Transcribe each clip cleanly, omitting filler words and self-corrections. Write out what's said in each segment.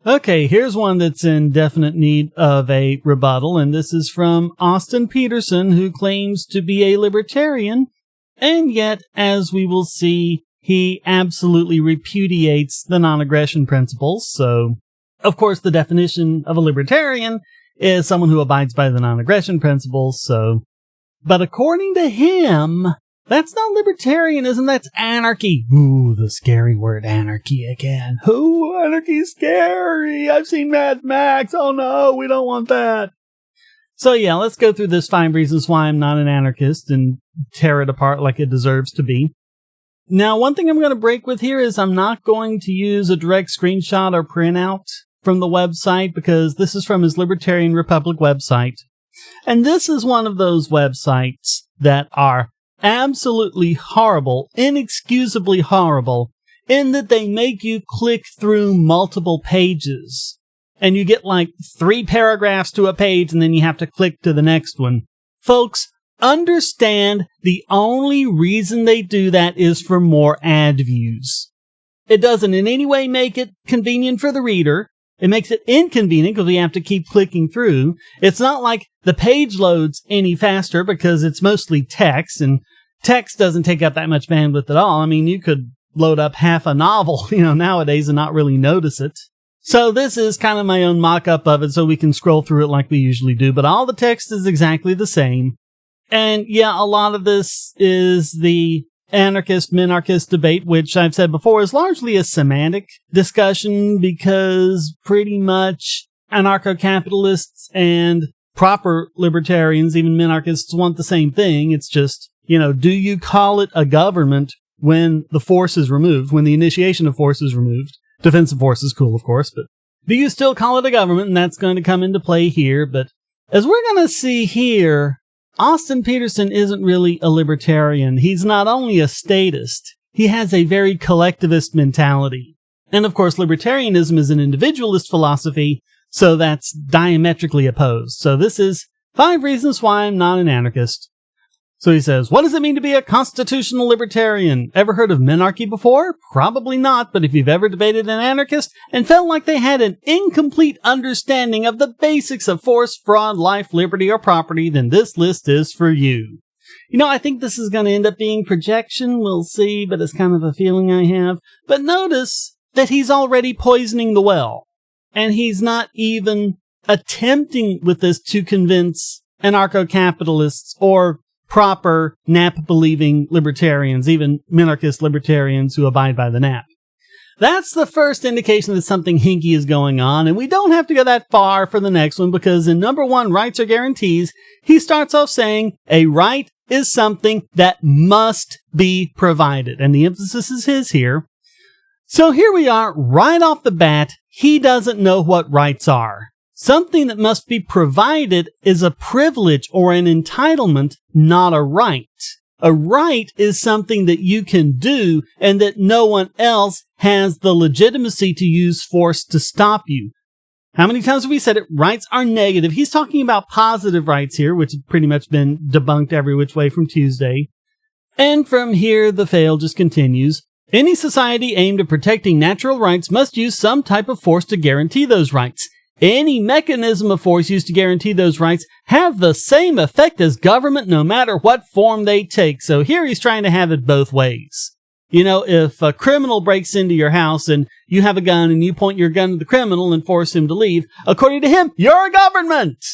Okay, here's one that's in definite need of a rebuttal, and this is from Austin Petersen, who claims to be a libertarian, and yet, as we will see, he absolutely repudiates the non-aggression principles. So, of course, the definition of a libertarian is someone who abides by the non-aggression principles, but according to him, that's not libertarianism, that's anarchy. Ooh, the scary word anarchy again. Ooh, anarchy's scary. I've seen Mad Max. Oh no, we don't want that. So yeah, let's go through this 5 reasons why I'm not an anarchist and tear it apart like it deserves to be. Now, one thing I'm going to break with here is I'm not going to use a direct screenshot or printout from the website because this is from his Libertarian Republic website. And this is one of those websites that are absolutely horrible, inexcusably horrible, in that they make you click through multiple pages. And you get like 3 paragraphs to a page, and then you have to click to the next one. Folks, understand the only reason they do that is for more ad views. It doesn't in any way make it convenient for the reader. It makes it inconvenient because we have to keep clicking through. It's not like the page loads any faster because it's mostly text, and text doesn't take up that much bandwidth at all. I mean, you could load up half a novel, nowadays and not really notice it. So this is kind of my own mock-up of it so we can scroll through it like we usually do, but all the text is exactly the same. And yeah, a lot of this is the anarchist-minarchist debate, which I've said before is largely a semantic discussion because pretty much anarcho-capitalists and proper libertarians, even minarchists, want the same thing. It's just, do you call it a government when the force is removed, when the initiation of force is removed? Defensive force is cool, of course, but do you still call it a government? And that's going to come into play here. But as we're going to see here, Austin Petersen isn't really a libertarian. He's not only a statist, he has a very collectivist mentality. And of course, libertarianism is an individualist philosophy, so that's diametrically opposed. So this is 5 reasons why I'm not an anarchist. So he says, what does it mean to be a constitutional libertarian? Ever heard of minarchy before? Probably not, but if you've ever debated an anarchist and felt like they had an incomplete understanding of the basics of force, fraud, life, liberty, or property, then this list is for you. I think this is going to end up being projection. We'll see, but it's kind of a feeling I have. But notice that he's already poisoning the well. And he's not even attempting with this to convince anarcho-capitalists or proper NAP-believing libertarians, even minarchist libertarians who abide by the NAP. That's the first indication that something hinky is going on, and we don't have to go that far for the next one, because in number 1, rights or guarantees, he starts off saying a right is something that must be provided, and the emphasis is his here. So here we are, right off the bat, he doesn't know what rights are. Something that must be provided is a privilege or an entitlement, not a right. A right is something that you can do and that no one else has the legitimacy to use force to stop you. How many times have we said it? Rights are negative. He's talking about positive rights here, which have pretty much been debunked every which way from Tuesday. And from here, the fail just continues. Any society aimed at protecting natural rights must use some type of force to guarantee those rights. Any mechanism of force used to guarantee those rights have the same effect as government no matter what form they take. So here he's trying to have it both ways. If a criminal breaks into your house and you have a gun and you point your gun at the criminal and force him to leave, according to him, you're a government.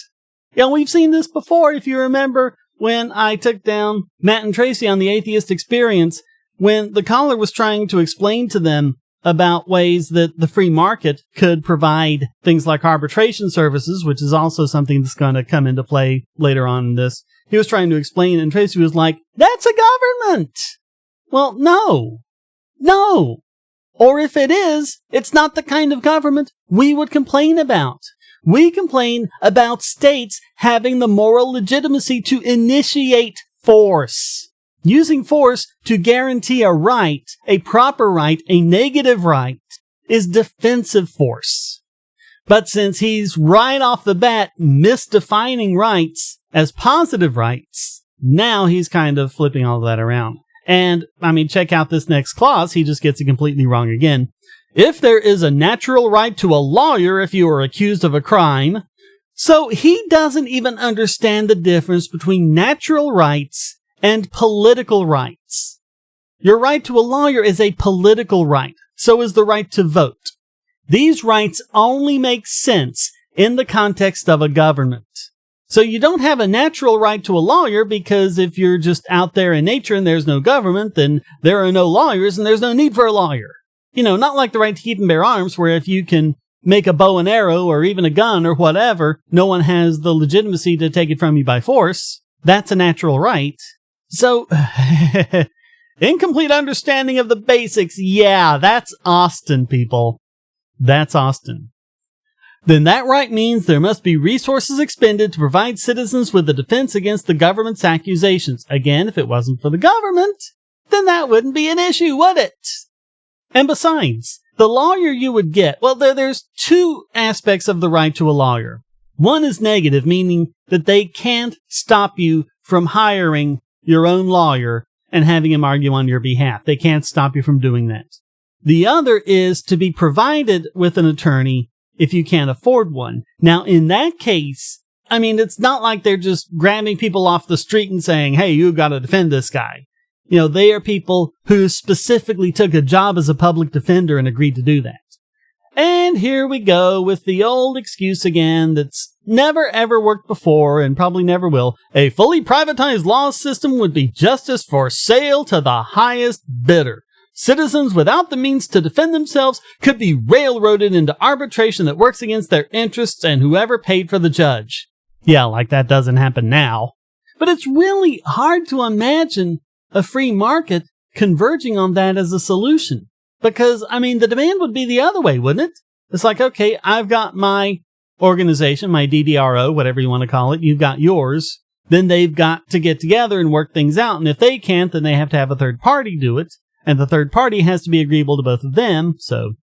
We've seen this before. If you remember when I took down Matt and Tracy on the Atheist Experience, when the caller was trying to explain to them about ways that the free market could provide things like arbitration services, which is also something that's going to come into play later on in this. He was trying to explain, and Tracy was like, that's a government. Well, no. Or if it is, it's not the kind of government we would complain about. We complain about states having the moral legitimacy to initiate force. Using force to guarantee a right, a proper right, a negative right, is defensive force. But since he's right off the bat misdefining rights as positive rights, now he's kind of flipping all that around. And, check out this next clause. He just gets it completely wrong again. if there is a natural right to a lawyer if you are accused of a crime. So he doesn't even understand the difference between natural rights and political rights. Your right to a lawyer is a political right. So is the right to vote. These rights only make sense in the context of a government. So you don't have a natural right to a lawyer because if you're just out there in nature and there's no government, then there are no lawyers and there's no need for a lawyer. You know, not like the right to keep and bear arms, where if you can make a bow and arrow or even a gun or whatever, no one has the legitimacy to take it from you by force. That's a natural right. So, incomplete understanding of the basics. Yeah, that's Austin, people. That's Austin. Then that right means there must be resources expended to provide citizens with a defense against the government's accusations. Again, if it wasn't for the government, then that wouldn't be an issue, would it? And besides, the lawyer you would get, well, there's two aspects of the right to a lawyer. One is negative, meaning that they can't stop you from hiring your own lawyer and having him argue on your behalf. They can't stop you from doing that. The other is to be provided with an attorney if you can't afford one. Now, in that case, I mean, it's not like they're just grabbing people off the street and saying, hey, you've got to defend this guy. You know, they are people who specifically took a job as a public defender and agreed to do that. And here we go with the old excuse again that's never ever worked before and probably never will. A fully privatized law system would be justice for sale to the highest bidder. Citizens without the means to defend themselves could be railroaded into arbitration that works against their interests and whoever paid for the judge. Yeah, like that doesn't happen now. But it's really hard to imagine a free market converging on that as a solution. Because, I mean, the demand would be the other way, wouldn't it? It's like, okay, I've got my organization, my DDRO, whatever you want to call it. You've got yours. Then they've got to get together and work things out. And if they can't, then they have to have a third party do it. And the third party has to be agreeable to both of them. So,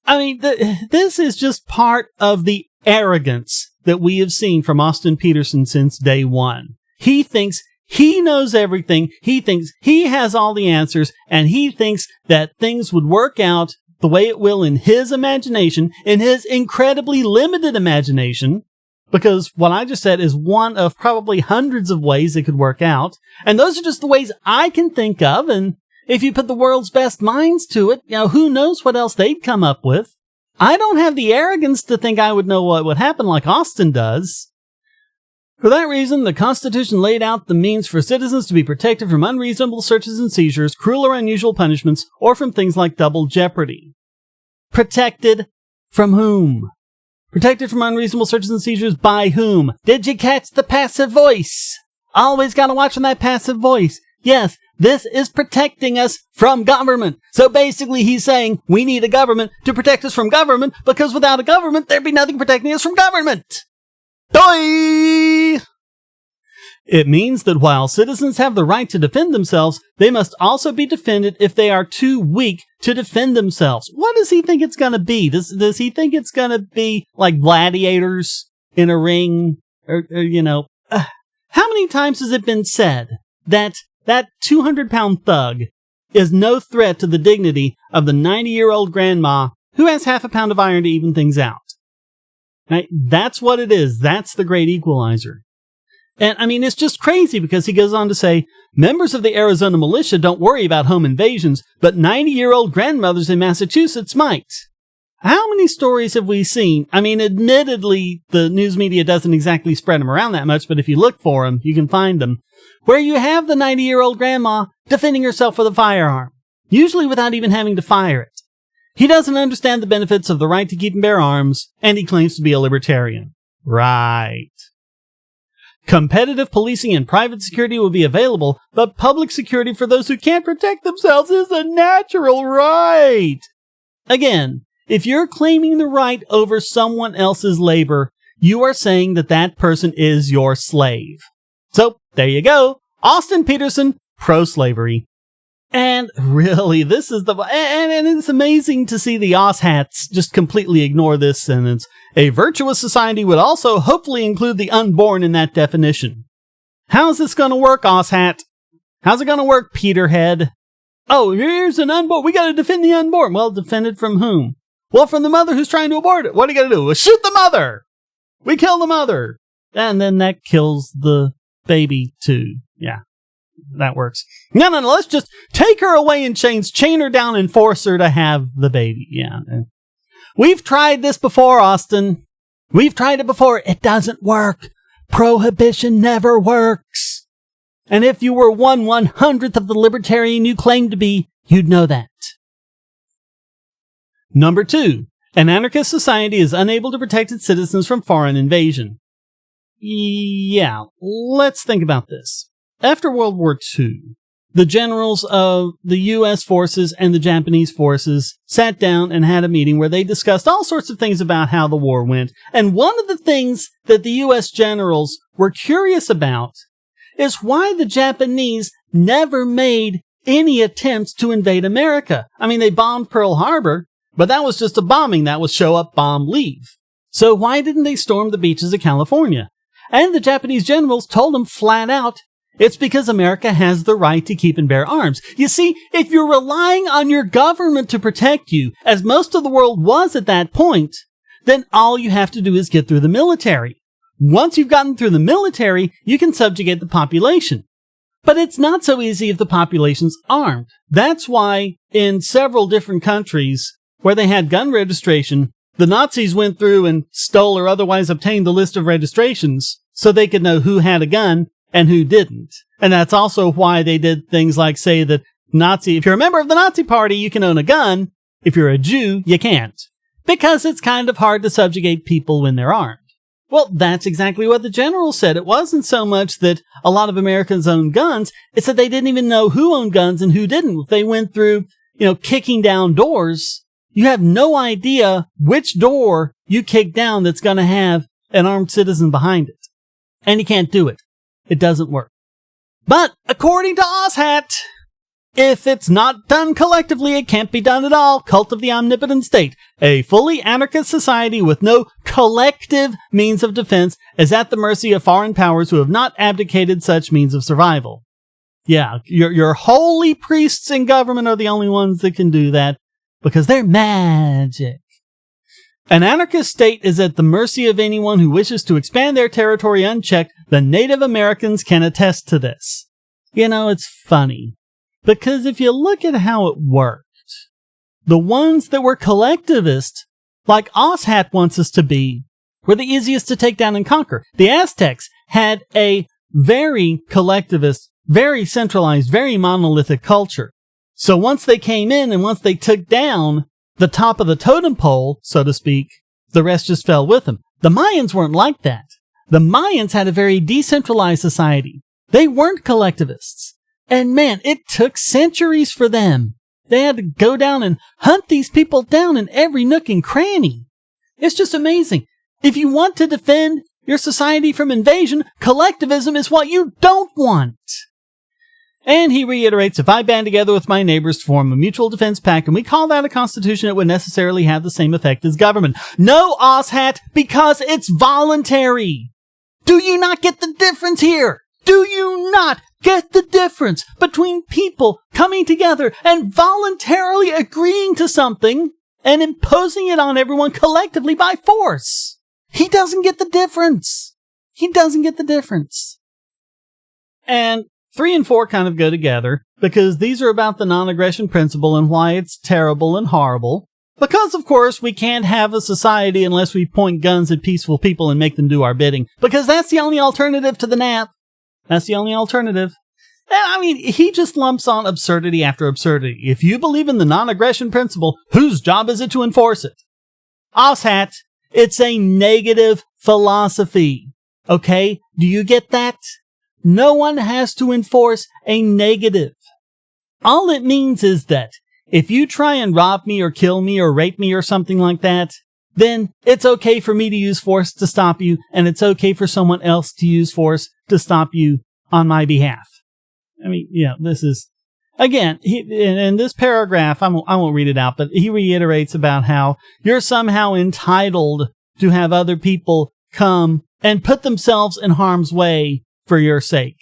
I mean, this is just part of the arrogance that we have seen from Austin Petersen since day one. He thinks he knows everything. He thinks he has all the answers. And he thinks that things would work out the way it will in his imagination, in his incredibly limited imagination. Because what I just said is one of probably hundreds of ways it could work out. And those are just the ways I can think of. And if you put the world's best minds to it, you know, who knows what else they'd come up with. I don't have the arrogance to think I would know what would happen like Austin does. For that reason, the Constitution laid out the means for citizens to be protected from unreasonable searches and seizures, cruel or unusual punishments, or from things like double jeopardy. Protected from whom? Protected from unreasonable searches and seizures by whom? Did you catch the passive voice? Always gotta watch on that passive voice. Yes, this is protecting us from government. So basically he's saying we need a government to protect us from government because without a government, there'd be nothing protecting us from government. Doi! It means that while citizens have the right to defend themselves, they must also be defended if they are too weak to defend themselves. What does he think it's going to be? Does he think it's going to be like gladiators in a ring? Or you know, how many times has it been said that 200-pound thug is no threat to the dignity of the 90-year-old grandma who has half a pound of iron to even things out? Right? That's what it is. That's the great equalizer. And I mean, it's just crazy because he goes on to say, members of the Arizona militia don't worry about home invasions, but 90-year-old grandmothers in Massachusetts might. How many stories have we seen? I mean, admittedly, the news media doesn't exactly spread them around that much, but if you look for them, you can find them, where you have the 90-year-old grandma defending herself with a firearm, usually without even having to fire it. He doesn't understand the benefits of the right to keep and bear arms, and he claims to be a libertarian. Right. Competitive policing and private security will be available, but public security for those who can't protect themselves is a natural right. Again, if you're claiming the right over someone else's labor, you are saying that that person is your slave. So, there you go. Austin Petersen, pro-slavery. And really, this is and it's amazing to see the OSHATs just completely ignore this sentence. A virtuous society would also hopefully include the unborn in that definition. How's this going to work, OSHAT? How's it going to work, Peterhead? Oh, here's an unborn. We got to defend the unborn. Well, defended from whom? Well, from the mother who's trying to abort it. What are you going to do? Well, shoot the mother. We kill the mother. And then that kills the baby too. Yeah, that works. No. Let's just take her away in chains, chain her down, and force her to have the baby. Yeah. We've tried this before, Austin. We've tried it before. It doesn't work. Prohibition never works. And if you were 1/100th of the libertarian you claim to be, you'd know that. Number 2. An anarchist society is unable to protect its citizens from foreign invasion. Yeah, let's think about this. After World War II, the generals of the U.S. forces and the Japanese forces sat down and had a meeting where they discussed all sorts of things about how the war went. And one of the things that the U.S. generals were curious about is why the Japanese never made any attempts to invade America. I mean, they bombed Pearl Harbor, but that was just a bombing. That was show up, bomb, leave. So why didn't they storm the beaches of California? And the Japanese generals told them flat out, it's because America has the right to keep and bear arms. You see, if you're relying on your government to protect you, as most of the world was at that point, then all you have to do is get through the military. Once you've gotten through the military, you can subjugate the population. But it's not so easy if the population's armed. That's why in several different countries where they had gun registration, the Nazis went through and stole or otherwise obtained the list of registrations so they could know who had a gun and who didn't. And that's also why they did things like say that if you're a member of the Nazi party, you can own a gun. If you're a Jew, you can't. Because it's kind of hard to subjugate people when they're armed. Well, that's exactly what the general said. It wasn't so much that a lot of Americans owned guns. It's that they didn't even know who owned guns and who didn't. They went through, kicking down doors. You have no idea which door you kick down that's going to have an armed citizen behind it. And you can't do it. It doesn't work. But according to Ozhat, if it's not done collectively, it can't be done at all. Cult of the omnipotent state. A fully anarchist society with no collective means of defense is at the mercy of foreign powers who have not abdicated such means of survival. Yeah, your holy priests in government are the only ones that can do that because they're magic. An anarchist state is at the mercy of anyone who wishes to expand their territory unchecked. The Native Americans can attest to this. It's funny. Because if you look at how it worked, the ones that were collectivist, like Ozhat wants us to be, were the easiest to take down and conquer. The Aztecs had a very collectivist, very centralized, very monolithic culture. So once they came in and once they took down the top of the totem pole, so to speak, the rest just fell with them. The Mayans weren't like that. The Mayans had a very decentralized society. They weren't collectivists. And man, it took centuries for them. They had to go down and hunt these people down in every nook and cranny. It's just amazing. If you want to defend your society from invasion, collectivism is what you don't want. And he reiterates, if I band together with my neighbors to form a mutual defense pact and we call that a constitution, it would necessarily have the same effect as government. No, Ozhat, because it's voluntary. Do you not get the difference here? Do you not get the difference between people coming together and voluntarily agreeing to something and imposing it on everyone collectively by force? He doesn't get the difference. He doesn't get the difference. And 3 and 4 kind of go together because these are about the non-aggression principle and why it's terrible and horrible. Because, of course, we can't have a society unless we point guns at peaceful people and make them do our bidding. Because that's the only alternative to the nap. That's the only alternative. I mean, he just lumps on absurdity after absurdity. If you believe in the non-aggression principle, whose job is it to enforce it? Ozhat, it's a negative philosophy. Okay? Do you get that? No one has to enforce a negative. All it means is that if you try and rob me or kill me or rape me or something like that, then it's okay for me to use force to stop you, and it's okay for someone else to use force to stop you on my behalf. I mean, this is, again, in this paragraph, I won't read it out, but he reiterates about how you're somehow entitled to have other people come and put themselves in harm's way for your sake.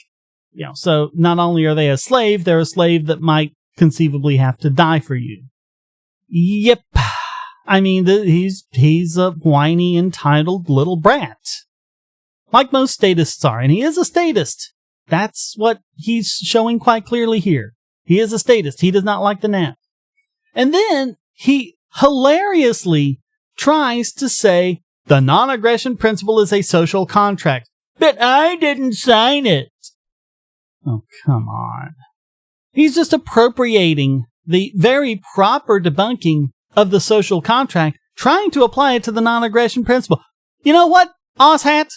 So not only are they a slave, they're a slave that might conceivably have to die for you. Yep. I mean, he's a whiny, entitled little brat. Like most statists are, and he is a statist. That's what he's showing quite clearly here. He is a statist. He does not like the nap. And then he hilariously tries to say the non-aggression principle is a social contract. But I didn't sign it. Oh, come on. He's just appropriating the very proper debunking of the social contract, trying to apply it to the non-aggression principle. You know what, Ozhat?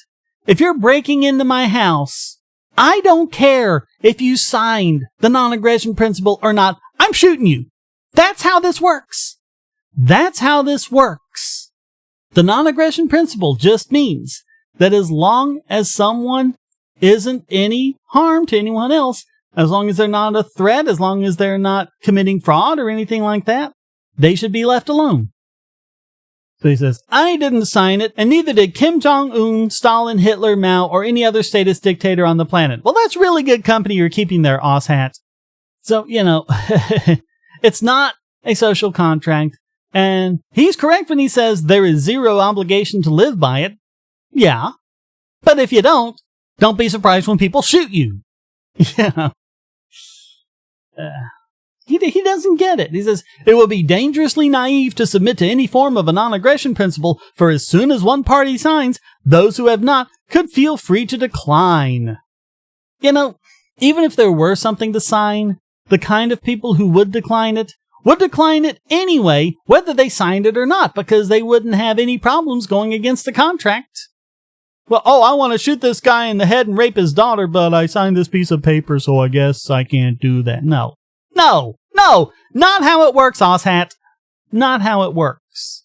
If you're breaking into my house, I don't care if you signed the non-aggression principle or not. I'm shooting you. That's how this works. That's how this works. The non-aggression principle just means that as long as someone isn't any harm to anyone else, as long as they're not a threat, as long as they're not committing fraud or anything like that, they should be left alone. So he says, I didn't sign it, and neither did Kim Jong-un, Stalin, Hitler, Mao, or any other statist dictator on the planet. Well, that's really good company you're keeping there, Ozhat. So, it's not a social contract, and he's correct when he says there is zero obligation to live by it. Yeah, but if you don't be surprised when people shoot you. Yeah. He doesn't get it. He says, it will be dangerously naive to submit to any form of a non-aggression principle, for as soon as one party signs, those who have not could feel free to decline. Even if there were something to sign, the kind of people who would decline it anyway, whether they signed it or not, because they wouldn't have any problems going against the contract. Well, I want to shoot this guy in the head and rape his daughter, but I signed this piece of paper, so I guess I can't do that. No, not how it works, Ozhat. Not how it works.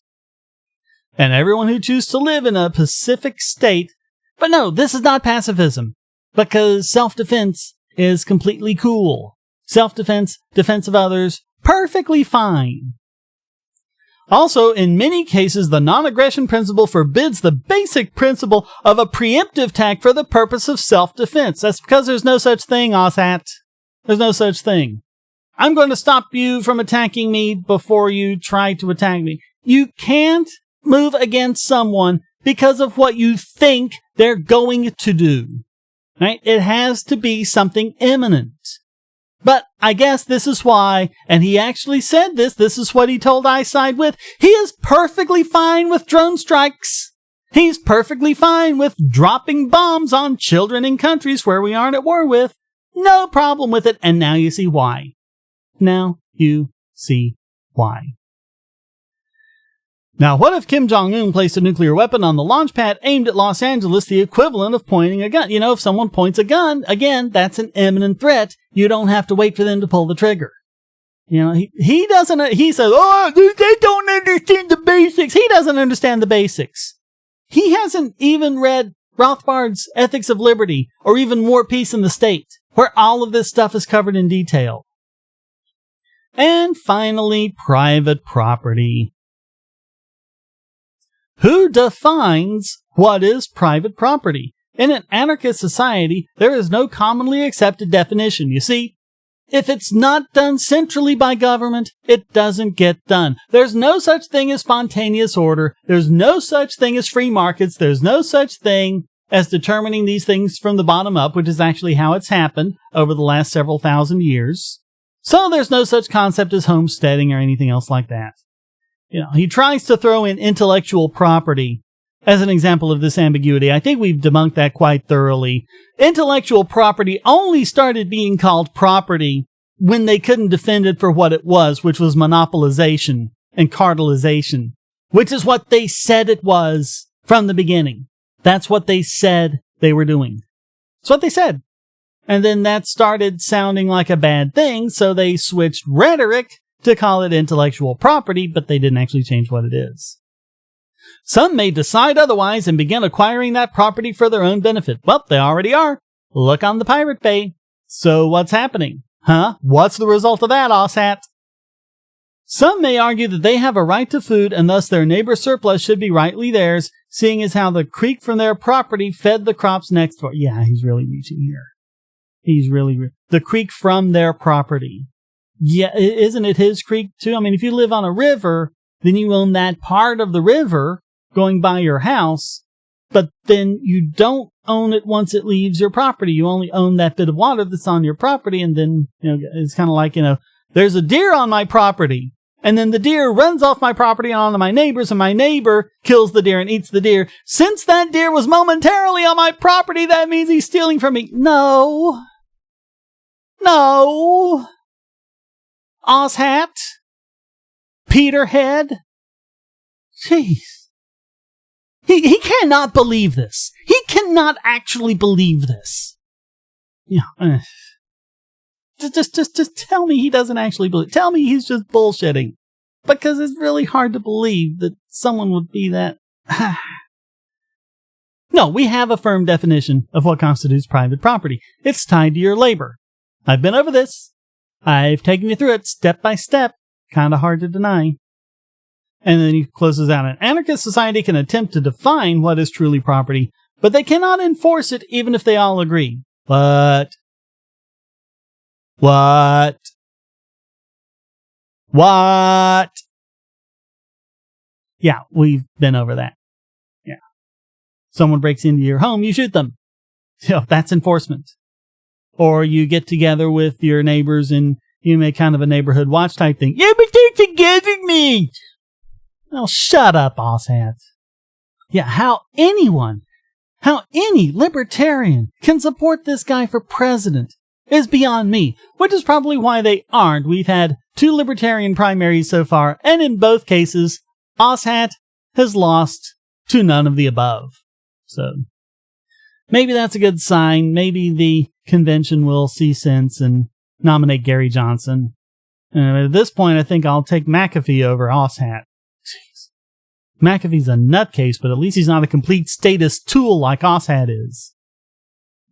And everyone who chooses to live in a pacific state, but no, this is not pacifism, because self-defense is completely cool. Self-defense, defense of others, perfectly fine. Also, in many cases, the non-aggression principle forbids the basic principle of a preemptive attack for the purpose of self-defense. That's because there's no such thing, Ozhat. There's no such thing. I'm going to stop you from attacking me before you try to attack me. You can't move against someone because of what you think they're going to do. Right? It has to be something imminent. But I guess this is why, and he actually said this is what he told I side with, he is perfectly fine with drone strikes. He's perfectly fine with dropping bombs on children in countries where we aren't at war with. No problem with it, and now you see why. Now you see why. Now, what if Kim Jong-un placed a nuclear weapon on the launch pad aimed at Los Angeles, the equivalent of pointing a gun? If someone points a gun, again, that's an imminent threat. You don't have to wait for them to pull the trigger. He doesn't, he says, they don't understand the basics. He doesn't understand the basics. He hasn't even read Rothbard's Ethics of Liberty or even War, Peace, and the State, where all of this stuff is covered in detail. And finally, private property. Who defines what is private property? In an anarchist society, there is no commonly accepted definition. You see, if it's not done centrally by government, it doesn't get done. There's no such thing as spontaneous order. There's no such thing as free markets. There's no such thing as determining these things from the bottom up, which is actually how it's happened over the last several thousand years. So there's no such concept as homesteading or anything else like that. He tries to throw in intellectual property as an example of this ambiguity. I think we've debunked that quite thoroughly. Intellectual property only started being called property when they couldn't defend it for what it was, which was monopolization and cartelization, which is what they said it was from the beginning. That's what they said they were doing. That's what they said. And then that started sounding like a bad thing, so they switched rhetoric to call it intellectual property, but they didn't actually change what it is. Some may decide otherwise and begin acquiring that property for their own benefit. Well, they already are. Look on the Pirate Bay. So what's happening? What's the result of that, Ozhat? Some may argue that they have a right to food and thus their neighbor's surplus should be rightly theirs, seeing as how the creek from their property fed the crops next door. Yeah, he's really reaching here. The creek from their property. Yeah, isn't it his creek too? I mean, if you live on a river, then you own that part of the river going by your house, but then you don't own it once it leaves your property. You only own that bit of water that's on your property, and then, it's kind of like, there's a deer on my property, and then the deer runs off my property and onto my neighbor's, and my neighbor kills the deer and eats the deer. Since that deer was momentarily on my property, that means he's stealing from me. No. Ozhat. Peterhead. Jeez. He cannot believe this. He cannot actually believe this. Just tell me he doesn't actually believe. Tell me he's just bullshitting. Because it's really hard to believe that someone would be that. No, we have a firm definition of what constitutes private property. It's tied to your labor. I've been over this. I've taken you through it step by step. Kind of hard to deny. And then he closes out. An anarchist society can attempt to define what is truly property, but they cannot enforce it even if they all agree. What? Yeah, we've been over that. Yeah. Someone breaks into your home, you shoot them. That's enforcement. Or you get together with your neighbors and you make kind of a neighborhood watch type thing. Yeah, but they're together, me. Oh, shut up, Ozhat. Yeah, how any libertarian can support this guy for president is beyond me, which is probably why they aren't. We've had 2 libertarian primaries so far, and in both cases, Ozhat has lost to none of the above. So, maybe that's a good sign. Maybe the convention will see sense and nominate Gary Johnson. At this point, I think I'll take McAfee over Ozhat. Jeez. McAfee's a nutcase, but at least he's not a complete statist tool like Ozhat is.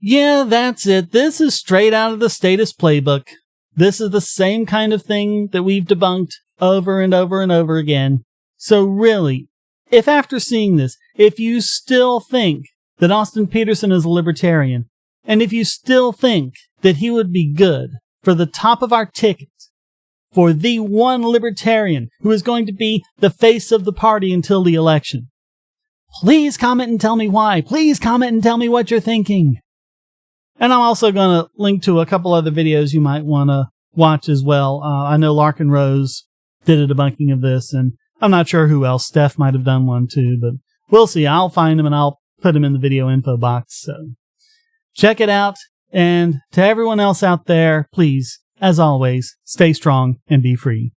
Yeah, that's it. This is straight out of the statist playbook. This is the same kind of thing that we've debunked over and over and over again. So really, if after seeing this, if you still think that Austin Petersen is a libertarian, and if you still think that he would be good for the top of our ticket, for the one libertarian who is going to be the face of the party until the election, please comment and tell me why. Please comment and tell me what you're thinking. And I'm also going to link to a couple other videos you might want to watch as well. I know Larkin Rose did a debunking of this, and I'm not sure who else. Steph might have done one too, but we'll see. I'll find him and I'll put him in the video info box. So check it out. And to everyone else out there, please, as always, stay strong and be free.